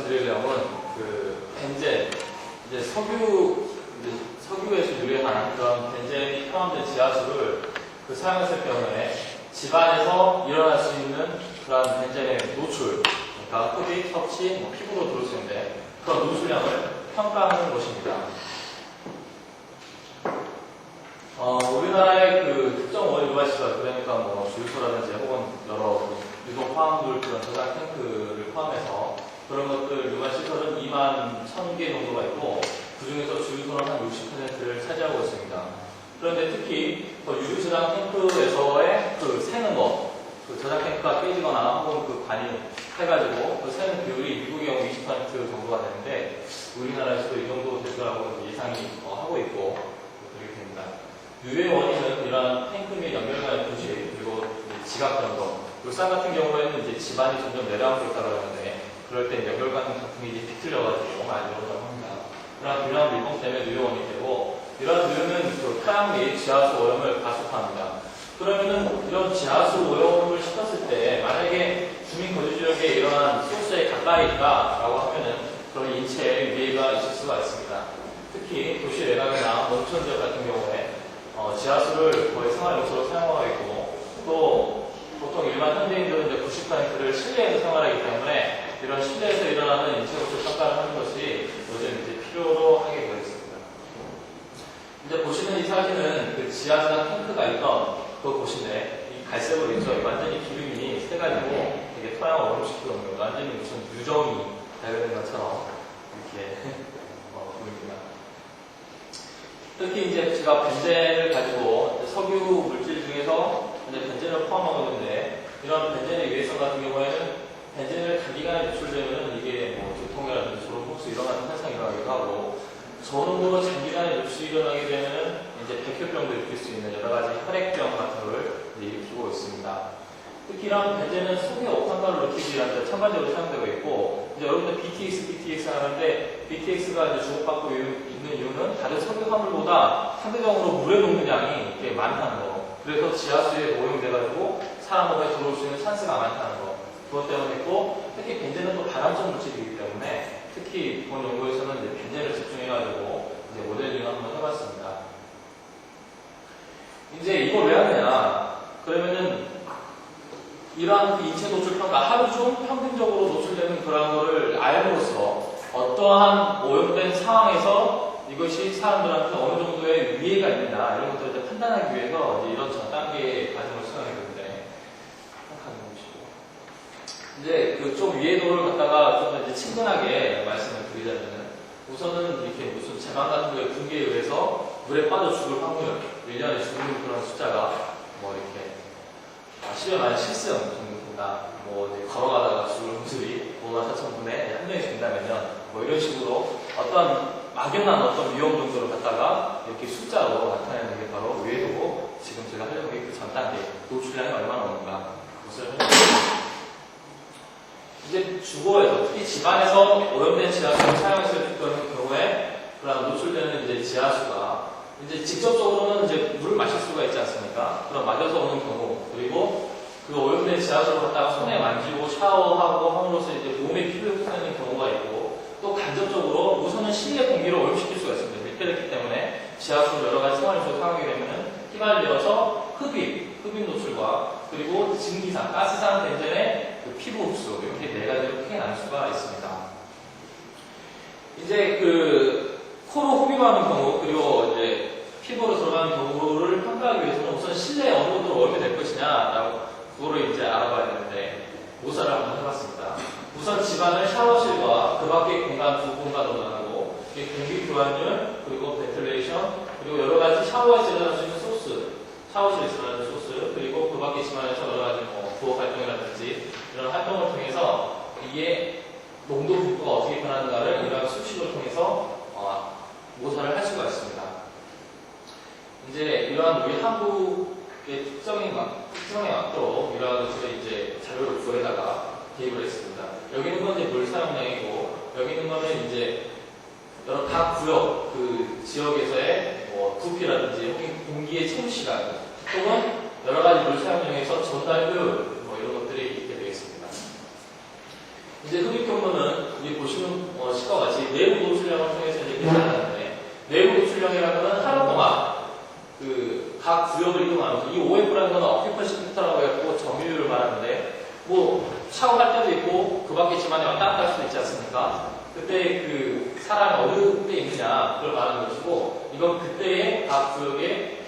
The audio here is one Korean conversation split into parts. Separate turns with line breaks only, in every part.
말씀드릴 내용은 그 벤젠, 이제 석유에서 유래한 그런 벤젠이 포함된 지하수를 그 사용했을 경우에 집안에서 일어날 수 있는 그런 벤젠의 노출, 그러니까 흡입, 섭취, 피부로 들어올 수 있는데 그런 노출량을 평가하는 것입니다. 우리나라의 그 특정 오일 유발시설, 그러니까 뭐 주유소라든지 혹은 여러 유독 화학물 그런 저장 탱크를 포함해서 그런 것들 유발시설은 2만 1,000개 정도가 있고 그 중에서 주유소는 한 60%를 차지하고 있습니다. 그런데 특히 유류 저장 탱크에서의 그 새는 거, 그 저장 탱크가 깨지거나 혹은 그 관이 해가지고 그 새는 비율이 미국의 경우 20% 정도가 되는데 우리나라에서도 이 정도 될 거라고 예상이 하고 있고 그렇게 됩니다. 유해 원인은 이러한 탱크 및 연결관의 부실 그리고 지각 변동. 쌀 같은 경우에는 이제 집안이 점점 내려가고 있다고 하는데 그럴 때 연결관 같은 게 이제 비틀려가지고 많이 늘어나고 합니다. 그러한 불량 밀봉 때문에 누유 원인이 되고 이러한 누유는 그 토양 및 지하수 오염을 가속화합니다. 그러면은 이런 지하수 오염을 시켰을 때 만약에 주민 거주 지역에 이러한 소스에 가까이 있다라고 하면은 그런 인체에 위해가 있을 수가 있습니다. 특히 도시 외곽이나 농촌 지역 같은 경우에 지하수를 거의 생활 요소로 사용하고 있고 또 보통 일반 현대인들은 이제 90%를 실내에서 생활하기 때문에 이런 실내에서 일어나는 인체 노출 평가를 하는 것이 요즘 이제 필요로 하게 되어 있습니다. 이제 보시는 이 사진은 그 지하수나 탱크가 있던 그 곳인데 이 갈색으로 있죠. 완전히 기름이 새가지고 되게 토양을 오염시키거든요. 완전히 무슨 유정이 발견된 것처럼 이렇게 보입니다. 특히 이제 제가 벤젠을 가지고 석유 물질 중에서 이제 벤젠을 포함하고 있는데 이런 벤젠의 유해성 같은 경우에는 벤젠을 단기간에 노출되면 이게 뭐 두통이라든지 졸음흡수 일어나는 현상이 일어나기도 하고 저온으로 장기간에 노출이 일어나게 되면 이제 백혈병도 일으킬 수 있는 여러 가지 혈액병 같은 걸 일으키고 있습니다. 특히 이런 벤젠은 속에 옥탄가를 넣기 위한 첨가적으로 사용되고 있고 이제 여러분들 BTX 하는데 BTX가 이제 주목받고 있는 이유는 다른 석유 화물보다 상대적으로 물의 녹는량이 이렇게 많다는 거. 그래서 지하수에 오염돼가지고 사람 몸에 들어올 수 있는 찬스가 많다는 거. 그것 때문에 있고 특히 벤젠은 또 발암성 물질이기 때문에 특히 이번 연구에서는 이제 벤젠을 집중해가지고 이제 모델링을 한번 해봤습니다. 이제 이걸 왜 하느냐? 그러면은 이러한 인체 노출 평가, 하루 중 평균적으로 노출되는 그런 거를 알므로써 어떠한 오염된 상황에서 이것이 사람들한테 어느 정도의 위해가 있느냐 이런 것들을 이제 판단하기 위해서 이제 이런 전 단계의 과정을 수행하게 되는데 이제 그 좀 위해도를 갖다가 좀 더 이제 친근하게 말씀을 드리자면은 우선은 이렇게 무슨 제방 같은 거에 분기에 의해서 물에 빠져 죽을 확률 1년에 죽는 그런 숫자가 뭐 이렇게 10여 만 7승 정도나 뭐 이제 걸어가다가 죽을 확률이 5만 4천 분에 한 명이 죽는다면요 뭐 이런 식으로 어떤 막연한 어떤 위험 정도를 갖다가 이렇게 숫자로 나타내는 게 바로 위해도고 지금 제가 하려고 한 그 전 단계 노출량이 얼마나 오는가 그것을 하려고 합니다. 이제 주거에서 특히 집안에서 오염된 지하수를 사용했을 경우에 그런 노출되는 이제 지하수가 이제 직접적으로는 이제 물을 마실 수가 있지 않습니까? 그럼 맞아서 오는 경우 그리고 그 오염된 지하수를 갖다가 손에 만지고 샤워하고 함으로써 이제 몸에 피부에 흡수되는 경우가 있고 또 간접적으로 우선은 실내 공기를 오염시킬 수가 있습니다. 밀폐됐기 때문에 지하수를 여러 가지 생활용수로 사용하게 되면 휘발되어서 흡입 노출과 그리고 증기산, 가스산 벤젠의 그 피부 흡수 이렇게 네 가지로 크게 나눌 수가 있습니다. 이제 그 코로 흡입하는 경우 그리고 이제 피부로 들어가는 경우를 평가하기 위해서는 우선 실내에 어느 정도로 오염이 될 것이냐라고 그거를 이제 알아봐야 되는데 모사를 한번 해봤습니다. 우선 집안을 샤워실과 그 밖의 공간 두 공간으로 나누고 공기 교환율 그리고 벤틸레이션 그리고 여러 가지 샤워에서 일어날 수 있는 소스 샤워실에서 일어나는 소스 그리고 그 밖의 집안에서 여러 가지 뭐 부엌 활동이라든지 이런 활동을 통해서 이게 농도 분포가 어떻게 변하는가를 이러한 수식을 통해서 모사를 할 수가 있습니다. 이제 이러한 우리 한국의 특성에 맞도록 이러한 것을 이제 자료를 구해다가 대입을 했습니다. 여기 있는 건 이제 물 사용량이고 여기 있는 거는 이제 여러 각 구역 그 지역에서의 뭐 부피라든지 혹은 공기의 채무 시간 혹은 여러 가지 물 사용량에서 전달 효율 뭐 이런 것들이 있게 되겠습니다. 이제 흡입 경로는 이게 보시는 시과 같이 내부 노출량을 통해서 이제 계산하는데, 내부 노출량이라는 건 하루 동안 각 구역을 이동하면서, 이 OF라는 건 오큐퍼시 팩터라고 해갖고 점유율을 말하는데, 뭐 샤워할 때도 있고 그 밖에 집안에 왔다 갔다 할 수도 있지 않습니까? 그때 사람이 어느 때 있느냐 그걸 말하는 것이고, 이건 그때의 각 구역의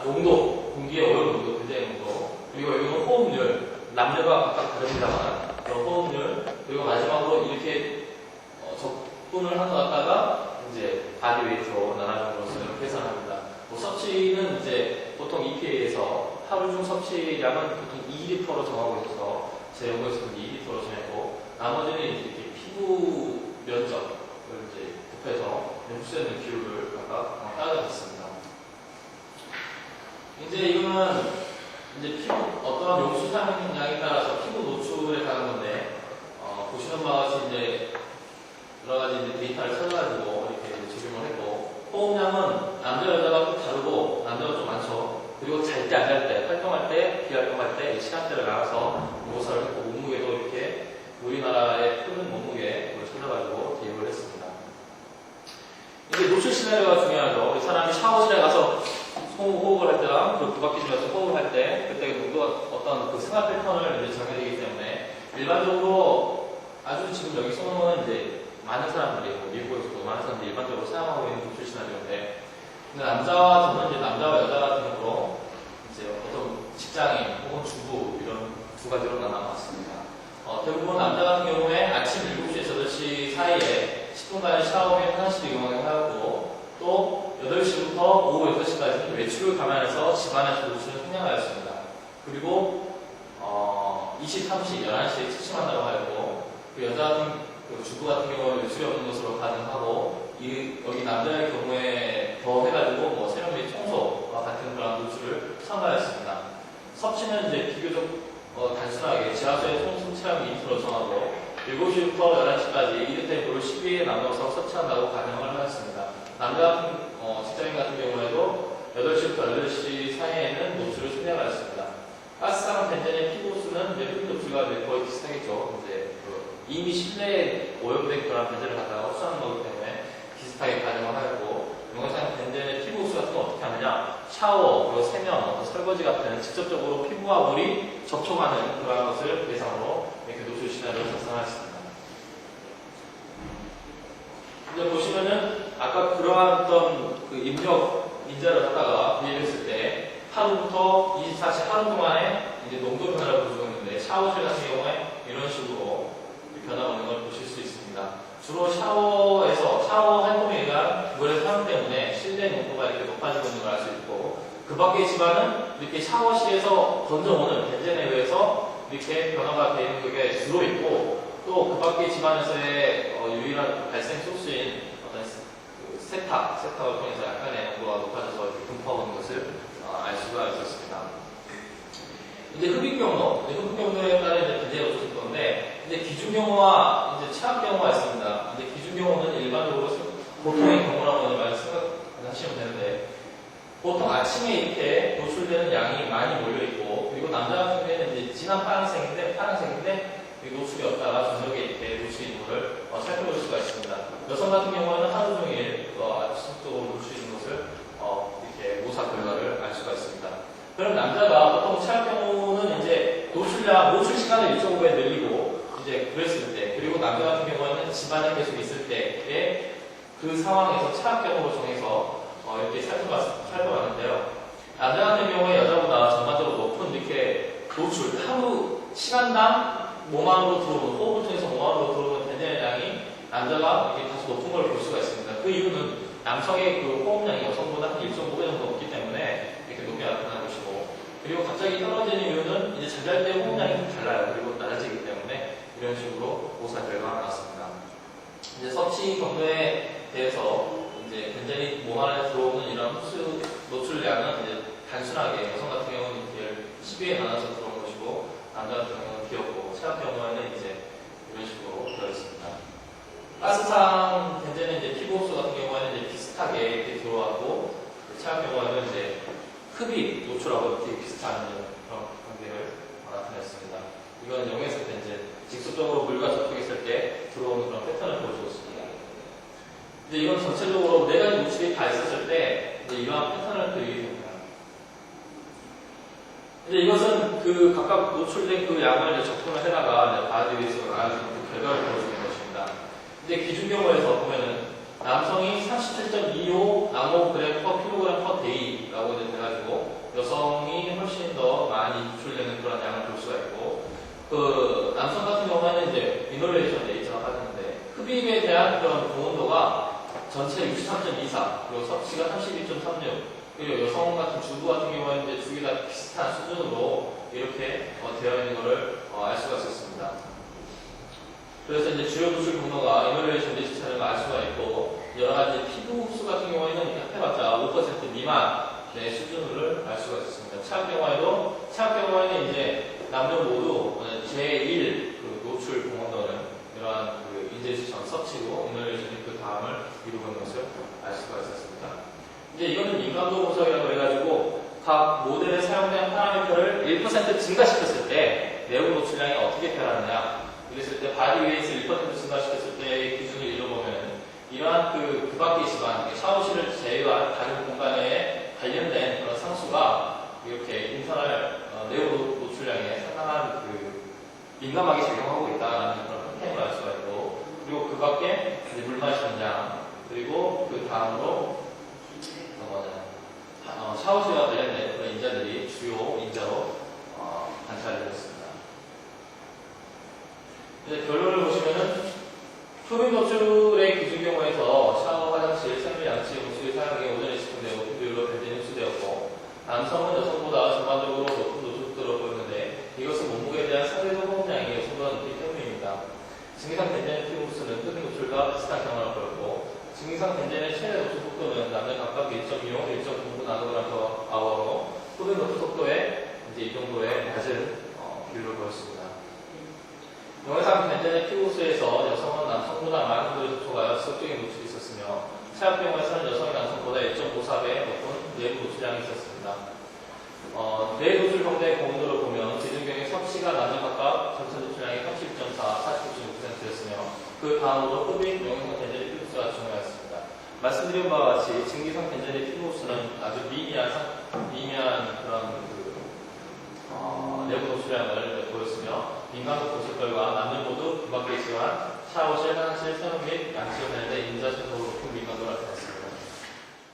농도, 공기의 오염 농도, 그때의 농도, 그리고 이건 호흡률, 남녀가 각각 다릅니다만 그런 호흡률, 그리고 마지막으로 이렇게 적분을 하나 갖다가 이제 바디 웨이트로 나눠줌으로써 이렇게 계산합니다. 섭취는 이제 보통 EPA에서 하루 중 섭취량은 보통 2리터로 정하고 있어서 제 연구에서는 2리터로 정했고, 나머지는 이렇게 피부 면적을 이제 곱해서 흡수되는 비율을 각각 따져봤습니다. 이제 이거는 이제 피부 어떠한 용수 사용량에 따라서 피부 노출에 관한 건데, 보시는 바와 같이 이제 여러 가지 이제 데이터를 찾아가지고 이렇게 적용을 했고, 호흡량은 남자 여자가 또 다르고, 남자가 좀 많죠. 그리고 잘 때 안 잘 때, 활동할 때, 비활동할 때 시간대를 나가서 모사를 했고, 몸무게도 이렇게 우리나라의 큰 몸무게를 찾아가지고 대입을 했습니다. 이제 노출 시나리오가 중요하죠. 이 사람이 샤워실에 가서 호흡을 할 때랑 그 밖에 집에서 호흡을 할 때, 그때 농도가 어떤 생활 패턴을 이제 정해지기 때문에, 일반적으로 아주 지금 여기 써놓은 이제 많은 사람들이, 미국에서도 많은 사람들이 일반적으로 사용하고 있는 노출 시나리오인데, 근데 저는 이제 남자와 여자 같은 경우로 이제 어떤 직장인 혹은 주부 이런 두 가지로 나눠봤습니다. 대부분 남자 같은 경우에 아침 7시에서 8시 사이에 10분간의 샤워 및 화장실 이용을 하였고, 또 8시부터 오후 6시까지 외출을 감안해서 집안에서 노출을 생략하였습니다. 그리고 23시, 11시에 취침한다고 하였고, 여자 같은 주부 같은 경우는 외출이 없는 것으로 가능하고, 여기 남자의 경우에 더 해가지고 세면 및 청소와 같은 그런 노출을 첨가했습니다. 섭취는 이제 비교적 단순하게 지하수의 총 섭취량 2리터로 정하고, 7시부터 11시까지 2리터의 물을 12에 나눠서 섭취한다고 가정을 하였습니다. 남자 같은 직장인 같은 경우에도 8시부터 8시 사이에는 노출을 생략하였습니다. 가스상 벤젠의 피부수는 흡입 노출과 거의 비슷하겠죠. 이제 이미 실내에 오염된 그런 벤젠을 갖다가 흡수하는 거기 때문에 비슷하게 가정을 하였고, 영양상 벤젠의 피부수 같은 건 어떻게 하느냐, 샤워, 그리고 세면, 설거지 같은 직접적으로 피부와 물이 접촉하는 그런 것을 대상으로 이렇게 노출 시나리오를 작성하였습니다. 이제 보시면은 아까 그러한 어떤 인자를 갖다가 비교했을 때 하루부터 24시 하루 동안에 이제 농도 변화를 볼 수가 있는데, 샤워실 같은 경우에 이런 식으로 변화가 오는 걸 보실 수 있습니다. 주로 샤워 활동에 의한 물의 사용 때문에 실내 농도가 이렇게 높아지고 있는 걸 알 수 있고, 그 밖의 집안은 이렇게 샤워실에서 건져오는 벤젠에 의해서 이렇게 변화가 되는 게 주로 있고, 또 그 밖의 집안에서의 유일한 발생 소스인 어떤 세탁을 통해서 약간의 농도가 높아져서 이렇게 분포하는 것을 알 수가 있었습니다. 이제 흡입 경로에 따른 이제 벤젠 노출 건데, 이제 기준 경우와 이제 최악 경우가 있습니다. 이제 기준 경우는 일반적으로 보통의 경우라고 생각하시면 되는데, 보통 아침에 이렇게 노출되는 양이 많이 몰려 있고, 그리고 남자 같은 경우에는 이제 진한 파란색인데 노출이 없다가 저녁에 이렇게 노출이 있는 것을 살펴볼 수가 있습니다. 여성 같은 경우에는 하루 종일 지속적으로 노출이 있는 것을 이렇게 모사 결과를 알 수가 있습니다. 그럼 남자가 보통 최악 경우는 이제 노출 시간을 1.5배 늘리고 이제 그랬을 때, 그리고 남자 같은 경우에는 집안에 계속 있을 때의 그 상황에서 최악 경우로 정해서 이렇게 살펴봤는데요. 남자 같은 경우에 여자보다 전반적으로 높은 이렇게 노출, 하루 시간당 몸 안으로 들어오는, 호흡을 통해서 몸 안으로 들어오는 벤젠의 양이 남자가 이렇게 다소 높은 걸 볼 수가 있습니다. 그 이유는 남성의 그 호흡량이 여성보다 한 1.5배 정도 높기 때문에 이렇게 높게 나타나는 것이고, 그리고 갑자기 떨어지는 이유는 이제 잠잘 때 호흡량이 좀 달라요. 그리고 낮아지기 때문에 이런 식으로 모사 결과가 나왔습니다. 이제 섭취 경로에 대해서 이제 벤젠이 몸 안에 들어오는 이런 흡수 노출량은 이제 단순하게 여성 같은 경우는 이렇게 10위에 나눠서 들어온 것이고, 남자 같은 경우는 비었고, 최악 경우에는 이제 이런 식으로 되어 있습니다. 가스상 벤젠은 이제 피부 흡수 같은 경우에는 이제 비슷하게 이렇게 들어왔고, 최악 경우에는 이제 흡입 노출하고 되게 비슷한 그런 관계를 나타냈습니다. 이건 영해성 벤젠, 직접적으로 물과 접촉했을 때 들어오는 이제 이건 전체적으로 4가지 노출이 다 있었을 때 이제 이러한 패턴을 그리게 됩니다. 이제 이것은 그 각각 노출된 그 양을 이제 적분을 해다가 이제 바디 웨이트가 나가지고 그 결과를 보여주는 것입니다. 이제 기준 경우에서 보면은 남성이 37.25 나노그램 퍼 킬로그램 퍼 데이라고 이제 돼가지고 여성이 훨씬 더 많이 노출되는 그런 양을 볼 수가 있고, 그 남성 같은 경우에는 이제 이놀레이션 레이트가 빠졌는데 흡입에 대한 그런 고온도가 전체 63.24 그리고 섭씨가 32.36 그리고 여성 같은 주부 같은 경우에는 이제 두 개 다 비슷한 수준으로 이렇게 되어 있는 것을 알 수가 있었습니다. 그래서 이제 주요 노출 분모가 이놀레이션 리스트를 알 수가 있고, 여러 가지 피부 흡수 같은 경우에는 이렇게 해봤자 5% 미만의 수준을 알 수가 있습니다. 체압 경우에는 이제 남녀 모두 제1 그 노출 공원도는 이러한 그 인제시션 섭치고 이놀레이션이 그 다음을 이루고 있는 것을 알 수가 있었습니다. 이제 이거는 민감도 분석이라고 해가지고 각 모델에 사용된 파라미터를 1% 증가시켰을 때 내부 노출량이 어떻게 변하느냐, 이랬을 때 바디 웨이트 1% 증가시켰을 때의 기준을 잃어보면 이러한 그 밖의 시간, 샤워실을 제외한 다른 공간에 관련된 그런 상수가 이렇게 인터널 내부 노출량에 상당한 그 민감하게 작용하고 있다는 그런 패턴을 알 수가 있고, 그리고 그 밖에 이제 물 마시는 양, 그리고 그 다음으로 샤워실과 관련된 그런 인자들이 주요 인자로 관찰이 되었습니다. 이제 결론을 보시면은 흡입 노출의 기준 경우에서 샤워, 화장실, 생리, 양치, 음수의 사용에 오전에 집중되고 비율로 배분이 흡수되었고, 남성은 여성보다 전반적으로 높은 노출 속도를 보였는데 이것은 몸무게에 대한 상대적 호흡량이 여성보다 높기 때문입니다. 증기상 벤젠의 피부 흡수는 흡입 노출과 비슷한 경험을 보였고, 증기상 벤젠의 최대 노출 속도는 남녀 각각 1.25, 1.99 나노그램 퍼 아워로 흡입 노출 속도에 이제 이 정도의 낮은 비율을 보였습니다. 동영상 벤젠의 피부 흡수에서 여성은 남성보다 많은 도에 접촉하여 지속적인 노출이 있었으며, 체압 경우에서는 여성이 남성보다 1.54배 높은 내부 노출량이 있었습니다. 뇌 노출 정도의 고온도를 보면 기준경의 섭씨가 남녀 각각 전체 노출량이 31.4, 49.6%였으며 그 다음으로 흡입, 동영상 벤젠의 피부 흡수가 중요했습니다. 말씀드린 바와 같이 증기성 벤젠의 피부 흡수는 아주 미미한 그런 내부 노출량을 보였으며, 민감도 보실 결과 남녀 모두 그 밖에 있지만 샤워실, 화장실, 세면 및 양치와 관련된 인자체적으로 높은 민감도를 나타냈습니다.